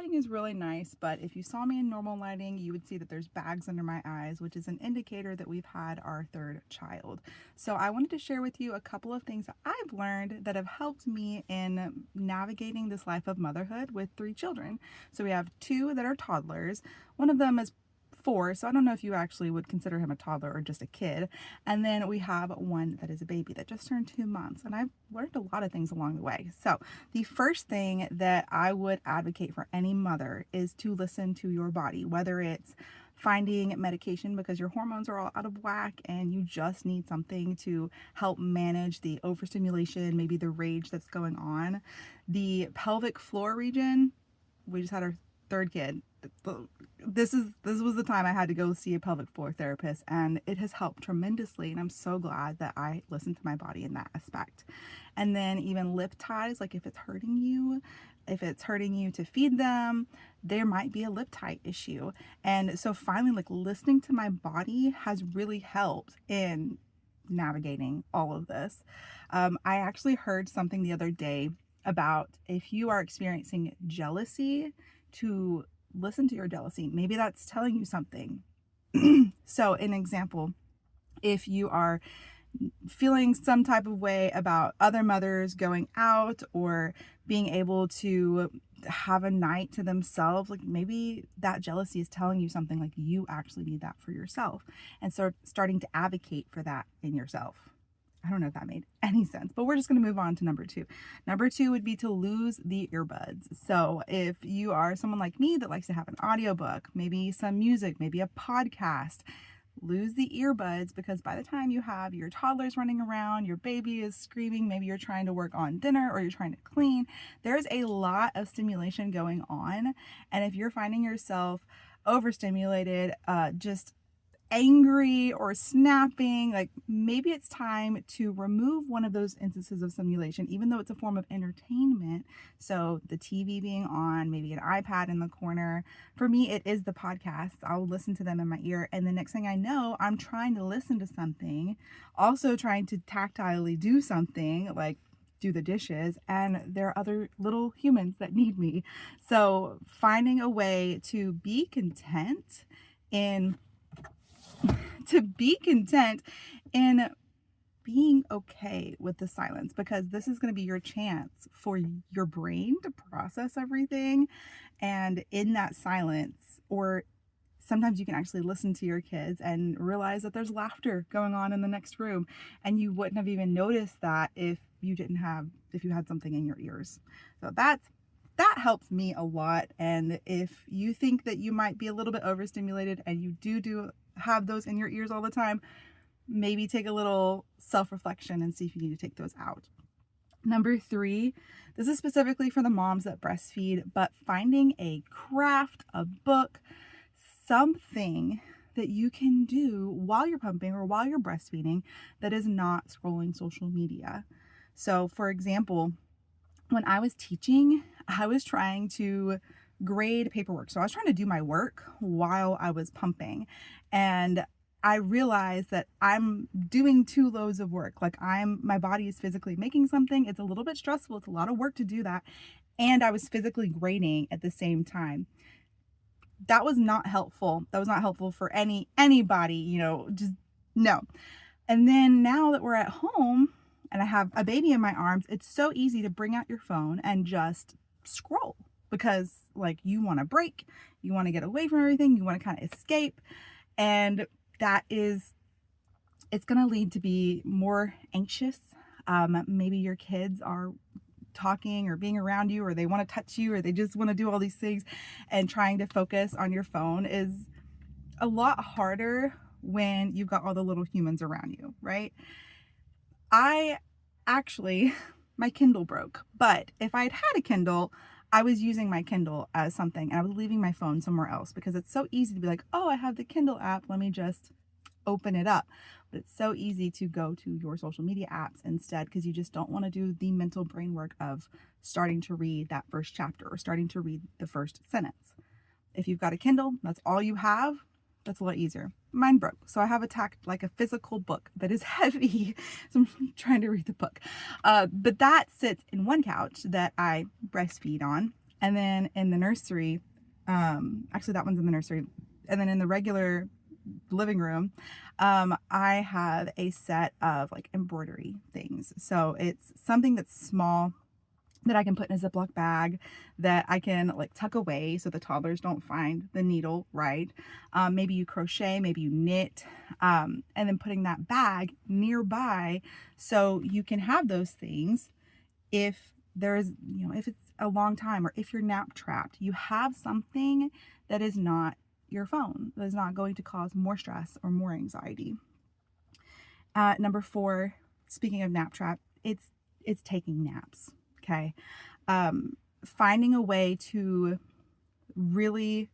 lighting is really nice, but if you saw me in normal lighting, you would see that there's bags under my eyes, which is an indicator that we've had our third child. So I wanted to share with you a couple of things that I've learned that have helped me in navigating this life of motherhood with 3 children. So we have 2 that are toddlers. One of them is 4, so I don't know if you actually would consider him a toddler or just a kid. And then we have one that is a baby that just turned 2 months, and I've learned a lot of things along the way. So the first thing that I would advocate for any mother is to listen to your body, whether it's finding medication because your hormones are all out of whack and you just need something to help manage the overstimulation, maybe the rage that's going on. The pelvic floor region, we just had our third kid. This was the time I had to go see a pelvic floor therapist, and it has helped tremendously, and I'm so glad that I listened to my body in that aspect. And then even lip ties, like if it's hurting you to feed them, there might be a lip tie issue. And so finally, like, listening to my body has really helped in navigating all of this. I actually heard something the other day about if you are experiencing jealousy, to listen to your jealousy. Maybe that's telling you something. So, an example, if you are feeling some type of way about other mothers going out or being able to have a night to themselves, like maybe that jealousy is telling you something, like you actually need that for yourself, and so starting to advocate for that in yourself. I don't know if that made any sense, but we're just going to move on to number 2. Number 2 would be to lose the earbuds. So if you are someone like me that likes to have an audiobook, maybe some music, maybe a podcast, lose the earbuds, because by the time you have your toddlers running around, your baby is screaming, maybe you're trying to work on dinner or you're trying to clean, there's a lot of stimulation going on. And if you're finding yourself overstimulated, just angry or snapping, like maybe it's time to remove one of those instances of stimulation, even though it's a form of entertainment. So the TV being on, maybe an iPad in the corner. For me, it is the podcasts. I'll listen to them in my ear, and the next thing I know, I'm trying to listen to something, also trying to tactilely do something like do the dishes, and there are other little humans that need me. So finding a way to be content in being okay with the silence, because this is going to be your chance for your brain to process everything. And in that silence, or sometimes you can actually listen to your kids and realize that there's laughter going on in the next room, and you wouldn't have even noticed that if you had something in your ears. So that helps me a lot. And if you think that you might be a little bit overstimulated and you do have those in your ears all the time, maybe take a little self-reflection and see if you need to take those out. Number 3, this is specifically for the moms that breastfeed, but finding a craft, a book, something that you can do while you're pumping or while you're breastfeeding that is not scrolling social media. So for example, when I was teaching, I was trying to grade paperwork. So I was trying to do my work while I was pumping. And I realized that I'm doing 2 loads of work. Like my body is physically making something. It's a little bit stressful. It's a lot of work to do that. And I was physically grading at the same time. That was not helpful. That was not helpful for anybody, just no. And then now that we're at home and I have a baby in my arms, it's so easy to bring out your phone and just scroll, because like you want to break, you want to get away from everything, you want to kind of escape. And it's going to lead to be more anxious. Maybe your kids are talking or being around you, or they want to touch you, or they just want to do all these things, and trying to focus on your phone is a lot harder when you've got all the little humans around you, right? My Kindle broke, but if I'd had a Kindle, I was using my Kindle as something, and I was leaving my phone somewhere else, because it's so easy to be like, oh, I have the Kindle app, let me just open it up. But it's so easy to go to your social media apps instead, because you just don't want to do the mental brain work of starting to read that first chapter or starting to read the first sentence. If you've got a Kindle, that's all you have, that's a lot easier. Mine broke, so I have a physical book that is heavy, so I'm trying to read the book. But that sits in one couch that I breastfeed on, And then in the nursery, actually that one's in the nursery. And then in the regular living room, I have a set of like embroidery things. So it's something that's small that I can put in a Ziploc bag that I can like tuck away so the toddlers don't find the needle, right? Maybe you crochet, maybe you knit, and then putting that bag nearby so you can have those things if there's, if it's a long time or if you're nap trapped, you have something that is not your phone, that is not going to cause more stress or more anxiety. Number 4, speaking of nap trap, it's taking naps. Okay. Finding a way to really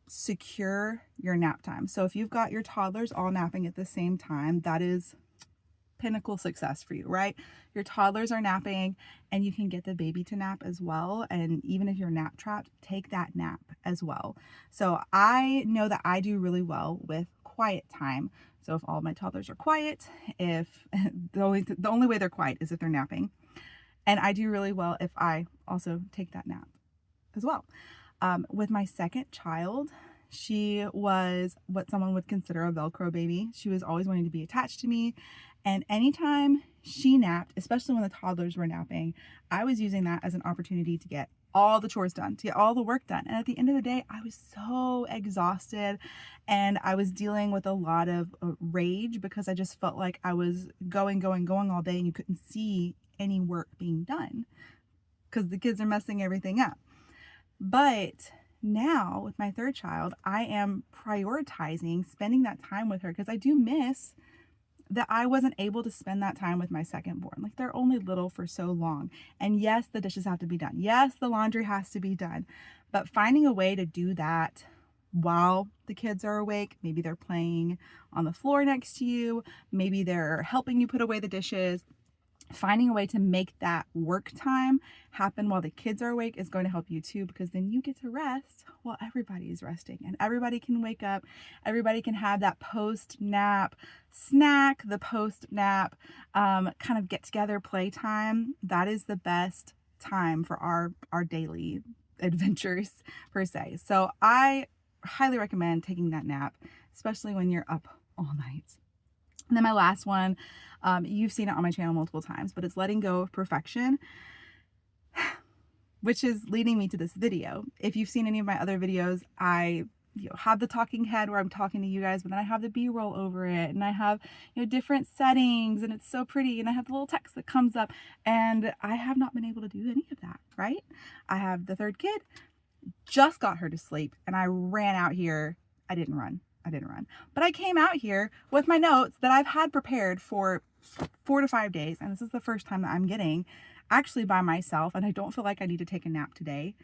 secure your nap time. So if you've got your toddlers all napping at the same time, that is pinnacle success for you, right? Your toddlers are napping and you can get the baby to nap as well. And even if you're nap trapped, take that nap as well. So I know that I do really well with quiet time. So if all my toddlers are quiet, if the only way they're quiet is if they're napping. And I do really well if I also take that nap as well. With my second child, she was what someone would consider a Velcro baby. She was always wanting to be attached to me. And anytime she napped, especially when the toddlers were napping, I was using that as an opportunity to get all the chores done, to get all the work done. And at the end of the day, I was so exhausted and I was dealing with a lot of rage because I just felt like I was going all day and you couldn't see any work being done because the kids are messing everything up. But now with my third child, I am prioritizing spending that time with her because I do miss that I wasn't able to spend that time with my second born. Like they're only little for so long. And yes, the dishes have to be done. Yes, the laundry has to be done. But finding a way to do that while the kids are awake, maybe they're playing on the floor next to you, maybe they're helping you put away the dishes. Finding a way to make that work time happen while the kids are awake is going to help you too, because then you get to rest while everybody is resting and everybody can wake up. Everybody can have that post-nap snack, the post-nap kind of get together playtime. That is the best time for our daily adventures per se. So I highly recommend taking that nap, especially when you're up all night. And then my last one, you've seen it on my channel multiple times, but it's letting go of perfection, which is leading me to this video. If you've seen any of my other videos, I have the talking head where I'm talking to you guys, but then I have the B-roll over it, and I have different settings, and it's so pretty, and I have the little text that comes up, and I have not been able to do any of that, right? I have the third kid, just got her to sleep, and I ran out here. I didn't run, but I came out here with my notes that I've had prepared for 4 to 5 days, and this is the first time that I'm getting actually by myself, and I don't feel like I need to take a nap today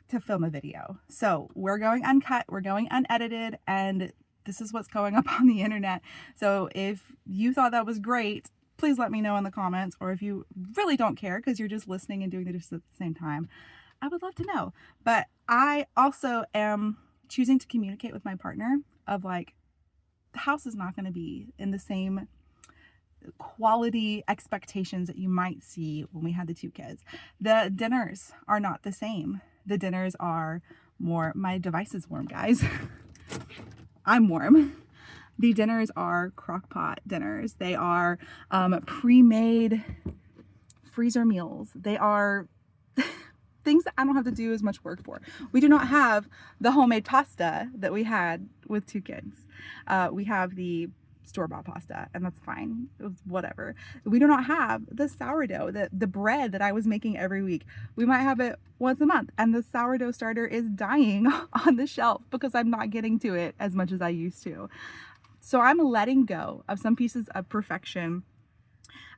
to film a video. So we're going uncut, we're going unedited, and this is what's going up on the internet. So if you thought that was great, please let me know in the comments, or if you really don't care because you're just listening and doing the dishes at the same time, I would love to know. But I also am choosing to communicate with my partner of like, the house is not going to be in the same quality expectations that you might see when we had the 2 kids. The dinners are not the same. The dinners are more, my device is warm, guys. I'm warm. The dinners are crock pot dinners. They are pre-made freezer meals. They are things that I don't have to do as much work for. We do not have the homemade pasta that we had with 2 kids. We have the store-bought pasta, and that's fine. It was whatever. We do not have the sourdough, the bread that I was making every week. We might have it once a month, and the sourdough starter is dying on the shelf because I'm not getting to it as much as I used to. So I'm letting go of some pieces of perfection.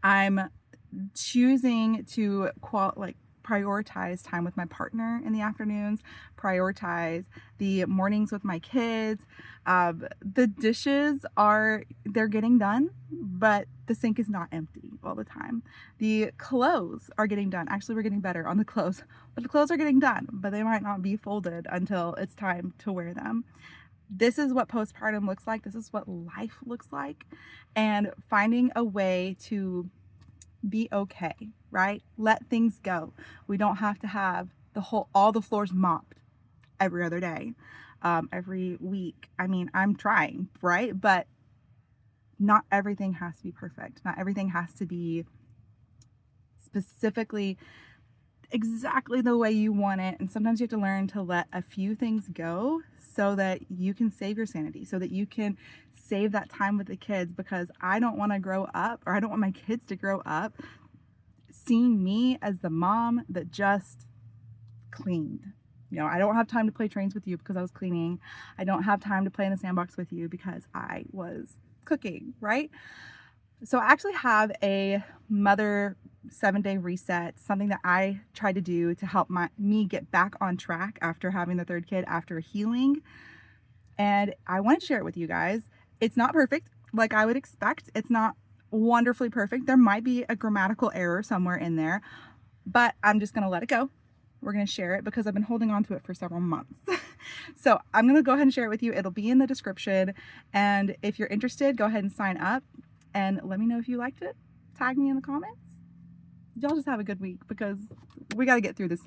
I'm choosing to prioritize time with my partner in the afternoons, prioritize the mornings with my kids. The dishes they're getting done, but the sink is not empty all the time. The clothes are getting done. Actually, we're getting better on the clothes, but the clothes are getting done, but they might not be folded until it's time to wear them. This is what postpartum looks like. This is what life looks like. And finding a way to be okay, right? Let things go. We don't have to have all the floors mopped every other day, every week. I mean, I'm trying, right? But not everything has to be perfect. Not everything has to be specifically exactly the way you want it. And sometimes you have to learn to let a few things go so that you can save your sanity, so that you can save that time with the kids, because I don't want to grow up, or I don't want my kids to grow up seeing me as the mom that just cleaned. You know, I don't have time to play trains with you because I was cleaning. I don't have time to play in the sandbox with you because I was cooking, right? So I actually have a mother 7-day reset, something that I try to do to help me get back on track after having the third kid, after healing. And I want to share it with you guys. It's not perfect, like I would expect. It's not wonderfully perfect. There might be a grammatical error somewhere in there, but I'm just going to let it go. We're going to share it because I've been holding on to it for several months. So I'm going to go ahead and share it with you. It'll be in the description. And if you're interested, go ahead and sign up and let me know if you liked it. Tag me in the comments. Y'all just have a good week because we got to get through this.